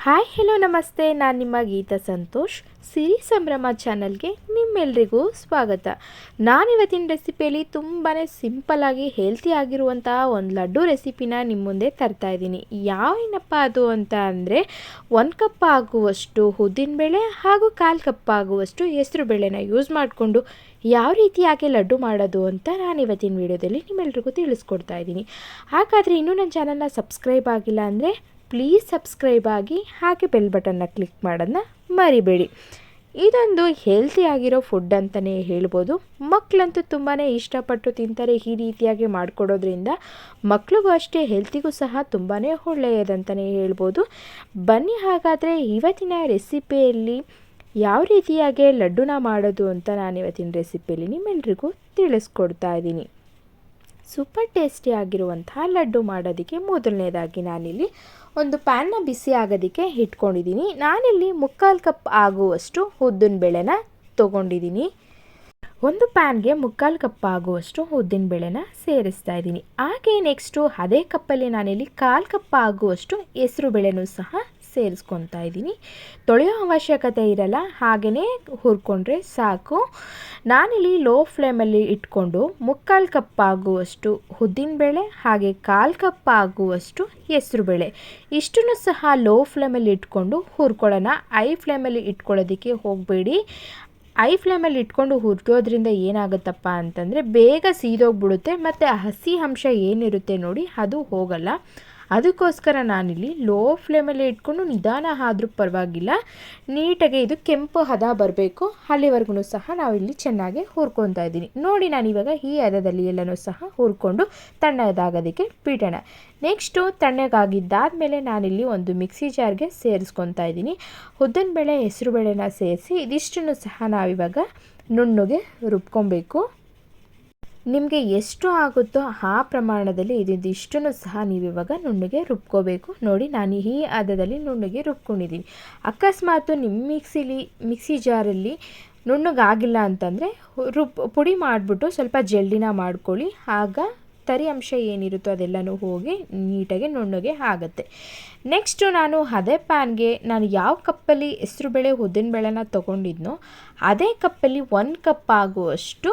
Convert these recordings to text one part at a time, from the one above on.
Hi hello ನಮಸ್ತೆ, ನಾನು ನಿಮ್ಮ ಗೀತಾ ಸಂತೋಷ್. ಸಿರಿ ಸಂಭ್ರಮ ಚಾನಲ್ಗೆ ನಿಮ್ಮೆಲ್ರಿಗೂ ಸ್ವಾಗತ. ನಾನಿವತ್ತಿನ ರೆಸಿಪಿಯಲ್ಲಿ ತುಂಬಾ ಸಿಂಪಲ್ಲಾಗಿ ಹೆಲ್ತಿ ಆಗಿರುವಂತಹ ಒಂದು ಲಡ್ಡು ರೆಸಿಪಿನ ನಿಮ್ಮ ಮುಂದೆ ತರ್ತಾ ಇದ್ದೀನಿ. ಏನಪ್ಪ ಅದು ಅಂತ ಅಂದರೆ 1 ಕಪ್ ಆಗುವಷ್ಟು ಉದ್ದಿನಬೇಳೆ ಹಾಗೂ 1/4 ಕಪ್ ಆಗುವಷ್ಟು ಹೆಸರು ಬೇಳೆನ ಯೂಸ್ ಮಾಡಿಕೊಂಡು ಯಾವ ರೀತಿಯಾಗಿ ಲಡ್ಡು ಮಾಡೋದು ಅಂತ ನಾನು ಇವತ್ತಿನ ವಿಡಿಯೋದಲ್ಲಿ ನಿಮ್ಮೆಲ್ರಿಗೂ ತಿಳಿಸ್ಕೊಡ್ತಾ ಇದ್ದೀನಿ. ಹಾಗಾದರೆ ಇನ್ನೂ ನನ್ನ ಚಾನಲ್ನ ಸಬ್ಸ್ಕ್ರೈಬ್ ಆಗಿಲ್ಲ ಅಂದರೆ ಪ್ಲೀಸ್ ಸಬ್ಸ್ಕ್ರೈಬ್ ಆಗಿ, ಹಾಗೆ ಬೆಲ್ ಬಟನ್ನ ಕ್ಲಿಕ್ ಮಾಡೋದನ್ನ ಮರಿಬೇಡಿ. ಇದೊಂದು ಹೆಲ್ತಿ ಆಗಿರೋ ಫುಡ್ ಅಂತಲೇ ಹೇಳ್ಬೋದು. ಮಕ್ಕಳಂತೂ ತುಂಬಾ ಇಷ್ಟಪಟ್ಟು ತಿಂತಾರೆ. ಈ ರೀತಿಯಾಗಿ ಮಾಡಿಕೊಡೋದ್ರಿಂದ ಮಕ್ಕಳಿಗೂ ಅಷ್ಟೇ, ಹೆಲ್ತಿಗೂ ಸಹ ತುಂಬಾ ಒಳ್ಳೆಯದಂತಲೇ ಹೇಳ್ಬೋದು. ಬನ್ನಿ ಹಾಗಾದರೆ ಇವತ್ತಿನ ರೆಸಿಪಿಯಲ್ಲಿ ಯಾವ ರೀತಿಯಾಗಿ ಲಡ್ಡುನ ಮಾಡೋದು ಅಂತ ನಾನು ಇವತ್ತಿನ ರೆಸಿಪಿಯಲ್ಲಿ ನಿಮ್ಮೆಲ್ರಿಗೂ ತಿಳಿಸ್ಕೊಡ್ತಾ ಇದ್ದೀನಿ. ಸೂಪರ್ ಟೇಸ್ಟಿ ಆಗಿರುವಂತಹ ಲಡ್ಡು ಮಾಡೋದಕ್ಕೆ ಮೊದಲನೇದಾಗಿ ನಾನಿಲ್ಲಿ ಒಂದು ಪ್ಯಾನ್ನ ಬಿಸಿ ಆಗೋದಕ್ಕೆ ಇಟ್ಕೊಂಡಿದ್ದೀನಿ. ನಾನಿಲ್ಲಿ 1/4 ಕಪ್ ಆಗುವಷ್ಟು ಉದ್ದಿನ ಬೇಳೆನ ತೊಗೊಂಡಿದ್ದೀನಿ. ಒಂದು ಪ್ಯಾನ್ಗೆ 1/4 ಕಪ್ ಆಗುವಷ್ಟು ಉದ್ದಿನ ಬೇಳೆನ ಸೇರಿಸ್ತಾ ಇದ್ದೀನಿ. ಹಾಗೆ ನೆಕ್ಸ್ಟು ಅದೇ ಕಪ್ಪಲ್ಲಿ ನಾನಿಲ್ಲಿ 1/4 ಕಪ್ ಆಗುವಷ್ಟು ಹೆಸರು ಬೇಳೆನೂ ಸಹ ಸೇರಿಸ್ಕೊತಾ ಇದ್ದೀನಿ. ತೊಳೆಯೋ ಅವಶ್ಯಕತೆ ಇರಲ್ಲ, ಹಾಗೆಯೇ ಹುರ್ಕೊಂಡ್ರೆ ಸಾಕು. ನಾನಿಲ್ಲಿ ಲೋ ಫ್ಲೇಮಲ್ಲಿ ಇಟ್ಕೊಂಡು 1/4 ಕಪ್ ಆಗುವಷ್ಟು ಉದ್ದಿನಬೇಳೆ ಹಾಗೆ 1/4 ಕಪ್ ಆಗುವಷ್ಟು ಹೆಸರು ಬೇಳೆ ಇಷ್ಟನ್ನು ಸಹ ಲೋ ಫ್ಲೇಮಲ್ಲಿ ಇಟ್ಕೊಂಡು ಹುರ್ಕೊಳ್ಳೋಣ. ಹೈ ಫ್ಲೇಮಲ್ಲಿ ಇಟ್ಕೊಳ್ಳೋದಕ್ಕೆ ಹೋಗಬೇಡಿ. ಹೈ ಫ್ಲೇಮಲ್ಲಿ ಇಟ್ಕೊಂಡು ಹುರಿಯೋದ್ರಿಂದ ಏನಾಗುತ್ತಪ್ಪ ಅಂತಂದರೆ ಬೇಗ ಸೀದೋಗ್ಬಿಡುತ್ತೆ ಮತ್ತು ಹಸಿ ಅಂಶ ಏನಿರುತ್ತೆ ನೋಡಿ ಅದು ಹೋಗಲ್ಲ. ಅದಕ್ಕೋಸ್ಕರ ನಾನಿಲ್ಲಿ ಲೋ ಫ್ಲೇಮಲ್ಲಿ ಇಟ್ಕೊಂಡು ನಿಧಾನ ಆದರೂ ಪರವಾಗಿಲ್ಲ, ನೀಟಾಗಿ ಇದು ಕೆಂಪು ಹದ ಬರಬೇಕು, ಅಲ್ಲಿವರೆಗೂ ಸಹ ನಾವಿಲ್ಲಿ ಚೆನ್ನಾಗಿ ಹುರ್ಕೊತಾ ಇದ್ದೀನಿ. ನೋಡಿ, ನಾನಿವಾಗ ಈ ಹದದಲ್ಲಿ ಎಲ್ಲನೂ ಸಹ ಹುರ್ಕೊಂಡು ತಣ್ಣಗಾಗೋದಕ್ಕೆ ಬಿಡೋಣ. ನೆಕ್ಸ್ಟು ತಣ್ಣಗಾಗಿದ್ದಾದಮೇಲೆ ನಾನಿಲ್ಲಿ ಒಂದು ಮಿಕ್ಸಿ ಜಾರ್ಗೆ ಸೇರಿಸ್ಕೊತಾ ಇದ್ದೀನಿ. ಉದ್ದಿನಬೇಳೆ ಹೆಸರು ಬೇಳೆನ ಸೇರಿಸಿ ಇದಿಷ್ಟನ್ನು ಸಹ ನಾವಿವಾಗ ನುಣ್ಣಗೆ ರುಬ್ಕೊಬೇಕು. ನಿಮಗೆ ಎಷ್ಟು ಆಗುತ್ತೋ ಆ ಪ್ರಮಾಣದಲ್ಲಿ ಇದಿಷ್ಟನ್ನು ಸಹ ನೀವಿವಾಗ ನುಣ್ಣಗೆ ರುಬ್ಕೋಬೇಕು. ನೋಡಿ, ನಾನು ಈ ಹದದಲ್ಲಿ ನುಣ್ಣಗೆ ರುಬ್ಕೊಂಡಿದ್ದೀನಿ. ಅಕಸ್ಮಾತು ನಿಮ್ಮ ಮಿಕ್ಸಿ ಜಾರಲ್ಲಿ ನುಣ್ಣಗಾಗಿಲ್ಲ ಅಂತಂದರೆ ಪುಡಿ ಮಾಡಿಬಿಟ್ಟು ಸ್ವಲ್ಪ ಜಲ್ಡಿನ ಮಾಡ್ಕೊಳ್ಳಿ. ಆಗ ತರಿ ಅಂಶ ಏನಿರುತ್ತೋ ಅದೆಲ್ಲನೂ ಹೋಗಿ ನೀಟಾಗಿ ನುಣ್ಣಗೆ ಆಗುತ್ತೆ. ನೆಕ್ಸ್ಟು ನಾನು ಅದೇ ಪ್ಯಾನ್ಗೆ ನಾನು ಯಾವ ಕಪ್ಪಲ್ಲಿ ಹೆಸರುಬೇಳೆ ಉದ್ದಿನಬೇಳೆನ ತೊಗೊಂಡಿದ್ನೋ ಅದೇ ಕಪ್ಪಲ್ಲಿ 1 ಕಪ್ ಆಗುವಷ್ಟು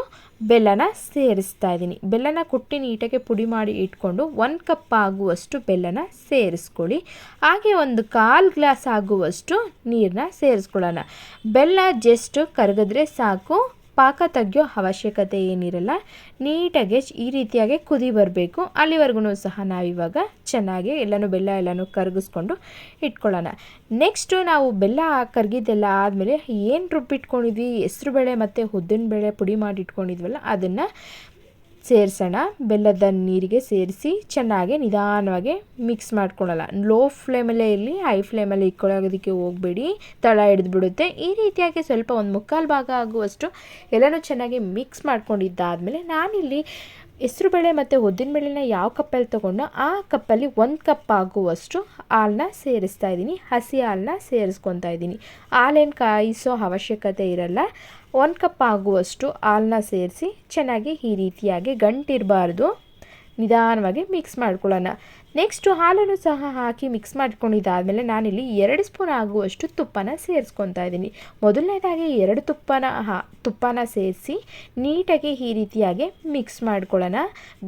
ಬೆಲ್ಲನ ಸೇರಿಸ್ತಾ ಇದ್ದೀನಿ. ಬೆಲ್ಲನ ಕುಟ್ಟಿ ನೀಟಾಗಿ ಪುಡಿ ಮಾಡಿ ಇಟ್ಕೊಂಡು 1 ಕಪ್ ಆಗುವಷ್ಟು ಬೆಲ್ಲನ ಸೇರಿಸ್ಕೊಳ್ಳಿ. ಹಾಗೆ ಒಂದು 1/4 ಗ್ಲಾಸ್ ಆಗುವಷ್ಟು ನೀರನ್ನ ಸೇರಿಸ್ಕೊಳ್ಳೋಣ. ಬೆಲ್ಲ ಜಸ್ಟ್ ಕರಗಿದ್ರೆ ಸಾಕು, ಪಾಕ ತೆಗಿಯೋ ಅವಶ್ಯಕತೆ ಏನಿರಲ್ಲ. ನೀಟಾಗಿ ಈ ರೀತಿಯಾಗಿ ಕುದಿ ಬರಬೇಕು. ಅಲ್ಲಿವರೆಗೂ ಸಹ ನಾವಿವಾಗ ಚೆನ್ನಾಗಿ ಬೆಲ್ಲ ಎಲ್ಲನೂ ಕರಗಿಸ್ಕೊಂಡು ಇಟ್ಕೊಳ್ಳೋಣ. ನೆಕ್ಸ್ಟು ನಾವು ಬೆಲ್ಲ ಕರಗಿದ್ದೆಲ್ಲ ಆದಮೇಲೆ ಏನು ರುಬ್ಬಿಟ್ಕೊಂಡಿದ್ವಿ ಹೆಸರುಬೇಳೆ ಮತ್ತು ಉದ್ದಿನಬೇಳೆ ಪುಡಿ ಮಾಡಿ ಇಟ್ಕೊಂಡಿದ್ವಲ್ಲ ಅದನ್ನು ಸೇರಿಸೋಣ. ಬೆಲ್ಲದ ನೀರಿಗೆ ಸೇರಿಸಿ ಚೆನ್ನಾಗಿ ನಿಧಾನವಾಗಿ ಮಿಕ್ಸ್ ಮಾಡ್ಕೊಳ್ಳೋಲ್ಲ. ಲೋ ಫ್ಲೇಮಲ್ಲೇ ಇರಲಿ, ಹೈ ಫ್ಲೇಮಲ್ಲಿ ಇಟ್ಕೊಳ್ಳೋದಕ್ಕೆ ಹೋಗಬೇಡಿ, ತಳ ಹಿಡಿದ್ಬಿಡುತ್ತೆ. ಈ ರೀತಿಯಾಗಿ ಸ್ವಲ್ಪ ಒಂದು 1/4 ಭಾಗ ಆಗುವಷ್ಟು ಎಲ್ಲನೂ ಚೆನ್ನಾಗಿ ಮಿಕ್ಸ್ ಮಾಡ್ಕೊಂಡಿದ್ದಾದಮೇಲೆ ನಾನಿಲ್ಲಿ ಹೆಸರುಬೇಳೆ ಮತ್ತು ಉದ್ದಿನಬೇಳೆನ ಯಾವ ಕಪ್ಪಲ್ಲಿ ತೊಗೊಂಡೋ ಆ ಕಪ್ಪಲ್ಲಿ 1 ಕಪ್ ಆಗುವಷ್ಟು ಹಾಲನ್ನ ಸೇರಿಸ್ತಾ ಇದ್ದೀನಿ. ಹಸಿ ಹಾಲನ್ನ ಸೇರಿಸ್ಕೊತಾ ಇದ್ದೀನಿ. ಹಾಲೇನು ಕಾಯಿಸೋ ಅವಶ್ಯಕತೆ ಇರಲ್ಲ. 1 ಕಪ್ ಆಗುವಷ್ಟು ಹಾಲನ್ನ ಸೇರಿಸಿ ಚೆನ್ನಾಗಿ ಈ ರೀತಿಯಾಗಿ ಗಂಟಿರಬಾರ್ದು, ನಿಧಾನವಾಗಿ ಮಿಕ್ಸ್ ಮಾಡ್ಕೊಳ್ಳೋಣ. ನೆಕ್ಸ್ಟು ಹಾಲನ್ನು ಸಹ ಹಾಕಿ ಮಿಕ್ಸ್ ಮಾಡ್ಕೊಂಡಿದ್ದಾದಮೇಲೆ ನಾನಿಲ್ಲಿ 2 ಸ್ಪೂನ್ ಆಗುವಷ್ಟು ತುಪ್ಪನ ಸೇರಿಸ್ಕೊತಾ ಇದ್ದೀನಿ. ಮೊದಲನೇದಾಗಿ 2 ತುಪ್ಪನ ಸೇರಿಸಿ ನೀಟಾಗಿ ಈ ರೀತಿಯಾಗಿ ಮಿಕ್ಸ್ ಮಾಡ್ಕೊಳ್ಳೋಣ.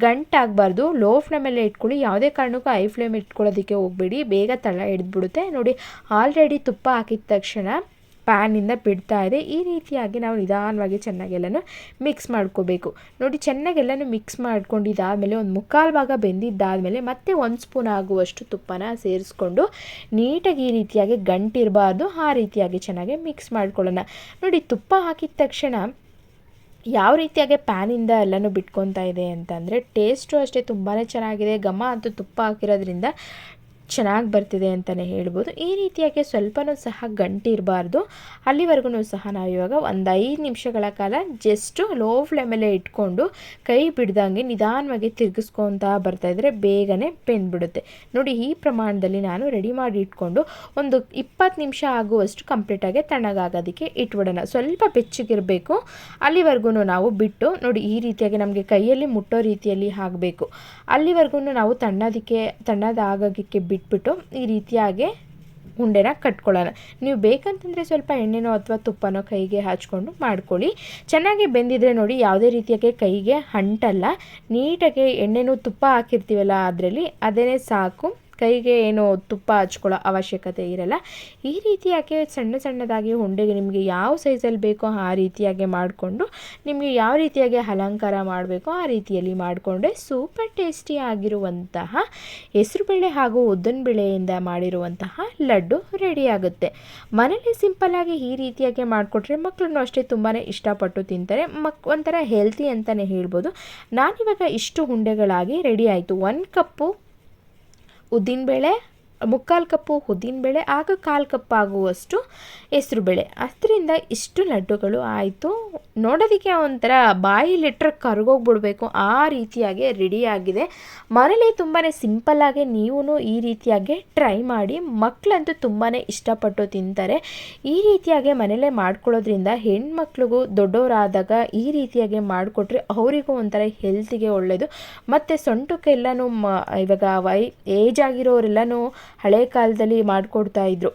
ಗಂಟಾಗಬಾರ್ದು. ಲೋ ಫ್ಲೇಮಲ್ಲೇ ಇಟ್ಕೊಳ್ಳಿ, ಯಾವುದೇ ಕಾರಣಕ್ಕೂ ಹೈ ಫ್ಲೇಮ್ ಇಟ್ಕೊಳ್ಳೋದಕ್ಕೆ ಹೋಗಬೇಡಿ, ಬೇಗ ತಳ ಹಿಡಿದ್ಬಿಡುತ್ತೆ. ನೋಡಿ, ಆಲ್ರೆಡಿ ತುಪ್ಪ ಹಾಕಿದ ತಕ್ಷಣ ಪ್ಯಾನಿಂದ ಬಿಡ್ತಾ ಇದೆ. ಈ ರೀತಿಯಾಗಿ ನಾವು ನಿಧಾನವಾಗಿ ಚೆನ್ನಾಗೆಲ್ಲನೂ ಮಿಕ್ಸ್ ಮಾಡ್ಕೋಬೇಕು. ನೋಡಿ, ಚೆನ್ನಾಗೆಲ್ಲನೂ ಮಿಕ್ಸ್ ಮಾಡ್ಕೊಂಡಿದ್ದಾದಮೇಲೆ ಒಂದು 1/4 ಭಾಗ ಬೆಂದಿದ್ದಾದಮೇಲೆ ಮತ್ತೆ 1 ಸ್ಪೂನ್ ಆಗುವಷ್ಟು ತುಪ್ಪನ ಸೇರಿಸ್ಕೊಂಡು ನೀಟಾಗಿ ಈ ರೀತಿಯಾಗಿ ಗಂಟಿರಬಾರ್ದು, ಆ ರೀತಿಯಾಗಿ ಚೆನ್ನಾಗಿ ಮಿಕ್ಸ್ ಮಾಡ್ಕೊಳ್ಳೋಣ. ನೋಡಿ, ತುಪ್ಪ ಹಾಕಿದ ತಕ್ಷಣ ಯಾವ ರೀತಿಯಾಗಿ ಪ್ಯಾನಿಂದ ಎಲ್ಲನೂ ಬಿಟ್ಕೊತಾ ಇದೆ ಅಂತಂದರೆ ಟೇಸ್ಟು ಅಷ್ಟೇ ತುಂಬಾ ಚೆನ್ನಾಗಿದೆ. ಘಮ ಅಂತೂ ತುಪ್ಪ ಹಾಕಿರೋದ್ರಿಂದ ಚೆನ್ನಾಗಿ ಬರ್ತಿದೆ ಅಂತಲೇ ಹೇಳ್ಬೋದು. ಈ ರೀತಿಯಾಗಿ ಸ್ವಲ್ಪನೂ ಸಹ ಗಂಟಿರಬಾರ್ದು. ಅಲ್ಲಿವರೆಗೂ ಸಹ ನಾವಿವಾಗ ಒಂದು 5 ನಿಮಿಷಗಳ ಕಾಲ ಜಸ್ಟು ಲೋ ಫ್ಲೇಮಲ್ಲೇ ಇಟ್ಕೊಂಡು ಕೈ ಬಿಡ್ದಂಗೆ ನಿಧಾನವಾಗಿ ತಿರುಗಿಸ್ಕೊತಾ ಬರ್ತಾಯಿದ್ರೆ ಬೇಗನೆ ಬೆಂದ್ಬಿಡುತ್ತೆ. ನೋಡಿ, ಈ ಪ್ರಮಾಣದಲ್ಲಿ ನಾನು ರೆಡಿ ಮಾಡಿ ಇಟ್ಕೊಂಡು ಒಂದು 20 ನಿಮಿಷ ಆಗುವಷ್ಟು ಕಂಪ್ಲೀಟಾಗಿ ತಣ್ಣಗಾಗೋದಕ್ಕೆ ಇಟ್ಬಿಡೋಣ. ಸ್ವಲ್ಪ ಬೆಚ್ಚಗಿರಬೇಕು. ಅಲ್ಲಿವರೆಗೂ ನಾವು ಬಿಟ್ಟು ನೋಡಿ, ಈ ರೀತಿಯಾಗಿ ನಮಗೆ ಕೈಯಲ್ಲಿ ಮುಟ್ಟೋ ರೀತಿಯಲ್ಲಿ ಆಗಬೇಕು. ಅಲ್ಲಿವರೆಗೂ ನಾವು ತಣ್ಣದಾಗೋದಕ್ಕೆ ಬಿಟ್ಬಿಟ್ಟು ಈ ರೀತಿಯಾಗಿ ಉಂಡೆನ ಕಟ್ಕೊಳ್ಳೋಣ. ನೀವು ಬೇಕಂತಂದರೆ ಸ್ವಲ್ಪ ಎಣ್ಣೆನೋ ಅಥವಾ ತುಪ್ಪನೋ ಕೈಗೆ ಹಚ್ಕೊಂಡು ಮಾಡ್ಕೊಳ್ಳಿ. ಚೆನ್ನಾಗಿ ಬೆಂದಿದ್ರೆ ನೋಡಿ ಯಾವುದೇ ರೀತಿಯಾಗಿ ಕೈಗೆ ಅಂಟಲ್ಲ. ನೀಟಾಗಿ ಎಣ್ಣೆನೂ ತುಪ್ಪ ಹಾಕಿರ್ತೀವಲ್ಲ ಅದರಲ್ಲಿ ಅದೇ ಸಾಕು, ಕೈಗೆ ಏನು ತುಪ್ಪ ಹಚ್ಕೊಳ್ಳೋ ಅವಶ್ಯಕತೆ ಇರಲ್ಲ. ಈ ರೀತಿಯಾಗಿ ಸಣ್ಣ ಸಣ್ಣದಾಗಿ ಉಂಡೆಗೆ ನಿಮಗೆ ಯಾವ ಸೈಜಲ್ಲಿ ಬೇಕೋ ಆ ರೀತಿಯಾಗಿ ಮಾಡಿಕೊಂಡು ನಿಮಗೆ ಯಾವ ರೀತಿಯಾಗಿ ಅಲಂಕಾರ ಮಾಡಬೇಕೋ ಆ ರೀತಿಯಲ್ಲಿ ಮಾಡಿಕೊಂಡ್ರೆ ಸೂಪರ್ ಟೇಸ್ಟಿ ಆಗಿರುವಂತಹ ಹೆಸರುಬೇಳೆ ಹಾಗೂ ಉದ್ದಿನಬೇಳೆಯಿಂದ ಮಾಡಿರುವಂತಹ ಲಡ್ಡು ರೆಡಿಯಾಗುತ್ತೆ. ಮನೇಲಿ ಸಿಂಪಲ್ಲಾಗಿ ಈ ರೀತಿಯಾಗಿ ಮಾಡಿಕೊಟ್ರೆ ಮಕ್ಕಳನ್ನು ಅಷ್ಟೇ ತುಂಬಾ ಇಷ್ಟಪಟ್ಟು ತಿಂತಾರೆ. ಒಂಥರ ಹೆಲ್ತಿ ಅಂತಲೇ ಹೇಳ್ಬೋದು. ನಾನಿವಾಗ ಇಷ್ಟು ಉಂಡೆಗಳಾಗಿ ರೆಡಿ ಆಯಿತು. 1 ಕಪ್ಪು ಉದ್ದಿನಬೇಳೆ, 3/4 ಕಪ್ಪು ಉದ್ದಿನಬೇಳೆ ಹಾಗೂ 1/4 ಕಪ್ ಆಗುವಷ್ಟು ಹೆಸರುಬೇಳೆ, ಅದರಿಂದ ಇಷ್ಟು ಲಡ್ಡುಗಳು ಆಯಿತು. ನೋಡೋದಕ್ಕೆ ಒಂಥರ ಬಾಯಿಲಿಟ್ಟರೆ ಕರಗೋಗ್ಬಿಡ್ಬೇಕು ಆ ರೀತಿಯಾಗಿ ರೆಡಿಯಾಗಿದೆ. ಮನೇಲಿ ತುಂಬಾ ಸಿಂಪಲ್ಲಾಗಿ ನೀವು ಈ ರೀತಿಯಾಗಿ ಟ್ರೈ ಮಾಡಿ. ಮಕ್ಕಳಂತೂ ತುಂಬಾ ಇಷ್ಟಪಟ್ಟು ತಿಂತಾರೆ. ಈ ರೀತಿಯಾಗಿ ಮನೇಲೇ ಮಾಡ್ಕೊಳ್ಳೋದ್ರಿಂದ ಹೆಣ್ಮಕ್ಳಿಗೂ ದೊಡ್ಡವರಾದಾಗ ಈ ರೀತಿಯಾಗಿ ಮಾಡಿಕೊಟ್ರೆ ಅವರಿಗೂ ಒಂಥರ ಹೆಲ್ತಿಗೆ ಒಳ್ಳೆಯದು. ಮತ್ತು ಸೊಂಟಕ್ಕೆಲ್ಲನೂ ಇವಾಗ ಏಜ್ ಆಗಿರೋರೆಲ್ಲನೂ ಹಳೆ ಕಾಲದಲ್ಲಿ ಮಾಡಿಕೊಡ್ತಾಯಿದ್ರು.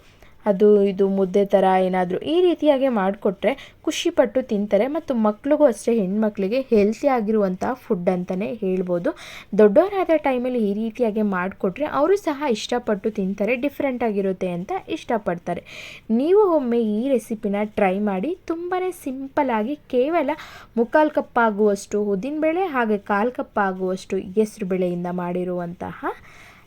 ಅದು ಇದು ಮುದ್ದೆ ಥರ ಏನಾದರೂ ಈ ರೀತಿಯಾಗಿ ಮಾಡಿಕೊಟ್ರೆ ಖುಷಿಪಟ್ಟು ತಿಂತಾರೆ. ಮತ್ತು ಮಕ್ಳಿಗೂ ಅಷ್ಟೇ, ಹೆಣ್ಮಕ್ಳಿಗೆ ಹೆಲ್ತಿ ಆಗಿರುವಂಥ ಫುಡ್ ಅಂತಲೇ ಹೇಳ್ಬೋದು. ದೊಡ್ಡವರಾದ ಟೈಮಲ್ಲಿ ಈ ರೀತಿಯಾಗಿ ಮಾಡಿಕೊಟ್ರೆ ಅವರು ಸಹ ಇಷ್ಟಪಟ್ಟು ತಿಂತಾರೆ. ಡಿಫ್ರೆಂಟಾಗಿರುತ್ತೆ ಅಂತ ಇಷ್ಟಪಡ್ತಾರೆ. ನೀವು ಒಮ್ಮೆ ಈ ರೆಸಿಪಿನ ಟ್ರೈ ಮಾಡಿ. ತುಂಬಾ ಸಿಂಪಲ್ಲಾಗಿ ಕೇವಲ 3/4 ಕಪ್ ಆಗುವಷ್ಟು ಉದ್ದಿನಬೇಳೆ ಹಾಗೆ 1/4 ಕಪ್ ಆಗುವಷ್ಟು ಹೆಸರುಬೇಳೆಯಿಂದ ಮಾಡಿರುವಂತಹ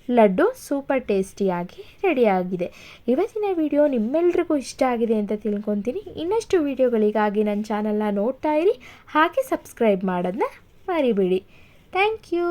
ಲಡ್ಡು ಸೂಪರ್ ಟೇಸ್ಟಿಯಾಗಿ ರೆಡಿಯಾಗಿದೆ. ಇವತ್ತಿನ ವಿಡಿಯೋ ನಿಮ್ಮೆಲ್ರಿಗೂ ಇಷ್ಟ ಆಗಿದೆ ಅಂತ ತಿಳ್ಕೊತೀನಿ. ಇನ್ನಷ್ಟು ವಿಡಿಯೋಗಳಿಗಾಗಿ ನನ್ನ ಚಾನಲ್ನ ನೋಡ್ತಾ ಇರಿ, ಹಾಗೆ ಸಬ್ಸ್ಕ್ರೈಬ್ ಮಾಡೋದನ್ನ ಮರಿಬೇಡಿ. Thank you.